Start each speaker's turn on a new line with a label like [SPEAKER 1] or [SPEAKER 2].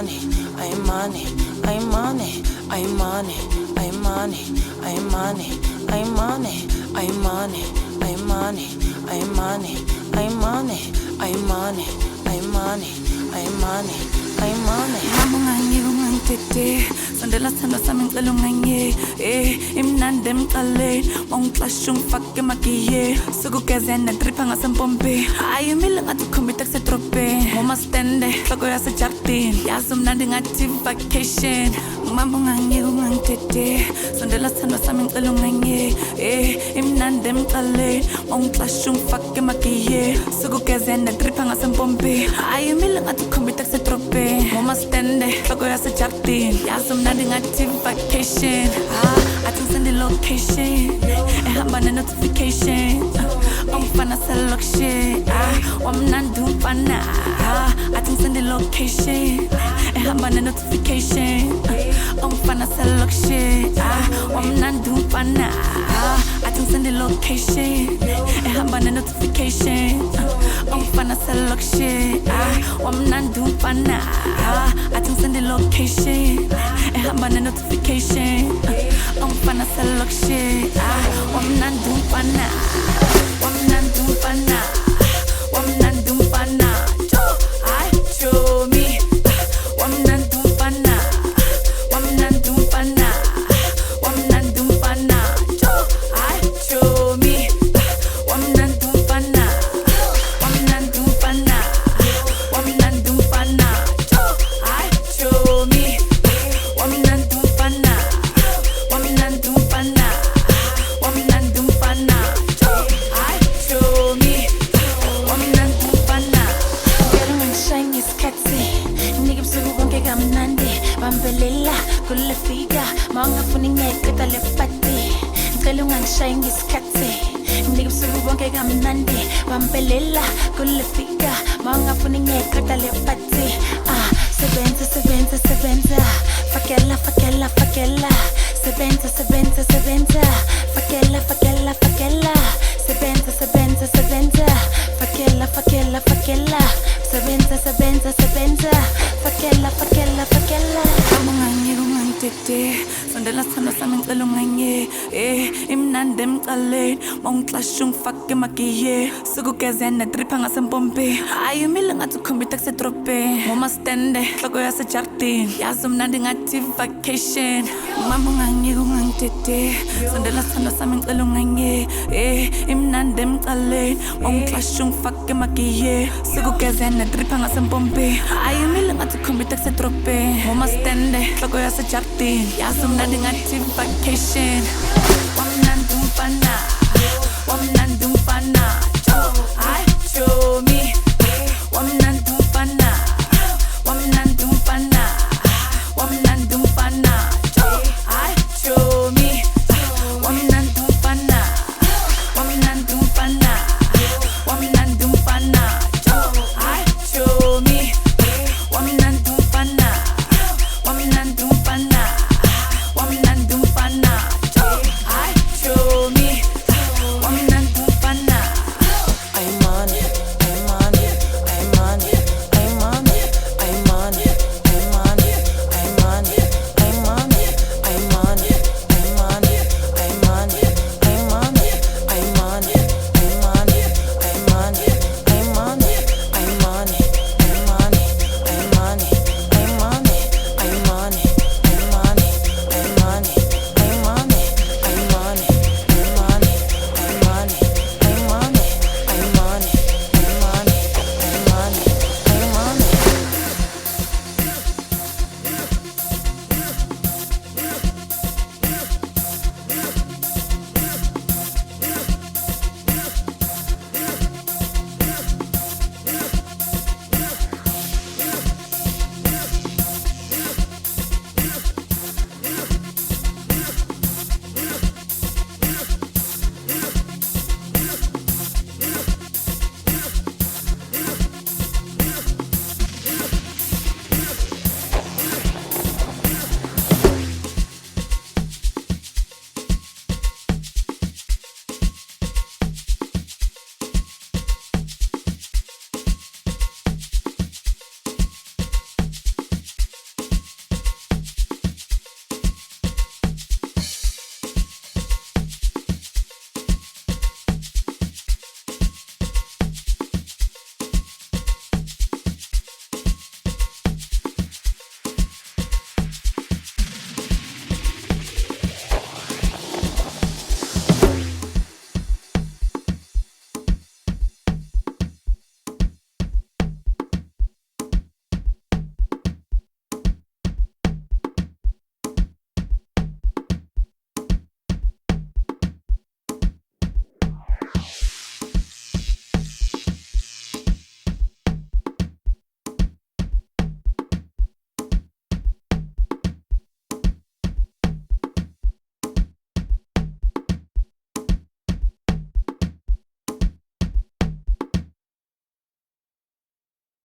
[SPEAKER 1] money, I'm money, I'm money, I'm money, I'm money, I'm money, I'm money, I'm money, I'm money, I'm money, I'm money, I'm money, I'm money, I'm money, I'm money.
[SPEAKER 2] Mama ngani ungangitete sondela sithando sami ngicela unganye imnandi emqaleni ongixasha ungifake emagiye sukugezena dripha ngasempompi ayimile ngathi ukhombita kusedrobheni ngoma stende hloko yasejardini yazi umnandi ngathi vacation mama ngani ungangitete sondela sithando sami ngicela unganye imnandi emqaleni ongixasha ungifake emagiye sukugezena dripha ngasempompi ayimile ngathi ukhombita kusedrobheni ngoma stende hloko yasejardini yazi umnandi ngathi vacation I think send the location ehamba ne-notification ongifana selokshe wamnandi umfana I think send the location ehamba ne-notification ongifana selokshe wamnandi umfana I think send the location ehamba ne-notification ongifana selokshe wamnandi umfana I think send the location ehamba ne-notification ongifana selokshe wamnandi umfana wamnandi umfana wamnandi umfana show me wamnandi umfana wamnandi umfana wamnandi umfana show me wamnandi umfana wamnandi umfana wamnandi umfana show me wamnandi umfana wamnandi umfana wamnandi umfana show me wamnandi umfana
[SPEAKER 1] Ngeke ngishaya ngesikhathi nginike ubusuku bonke kamnandi bambelela kulefika mawungafuni ngeqeda lepati ngicela ungangishaya ngesikhathi nginike ubusuku bonke kamnandi bambelela kulefika mawungafuni ngeqeda lepati sebenza sebenza sebenza fakela fakela fakela sebenza sebenza sebenza fakela fakela fakela sebenza sebenza sebenza fakela fakela fakela sebenza sebenza sebenza fakela fakela fakela
[SPEAKER 2] mama ngani ungangitete sondela sithando sami ngicela unganye imnandi emqaleni ongixasha ungifake emagiye sukugezena dripha ngasempompi ayimile ngathi ukhombita kusedrobheni ngoma stende hloko yasejardini yazi umnandi ngathi vacation mama ngani ungangitete sondela sithando sami ngicela unganye imnandi emqaleni ongixasha ungifake emagiye sukugezena dripha ngasempompi ayimile ngathi ukhombita kusedrobheni ngoma stende hloko yasejardini yazi umnandi ngathi vacation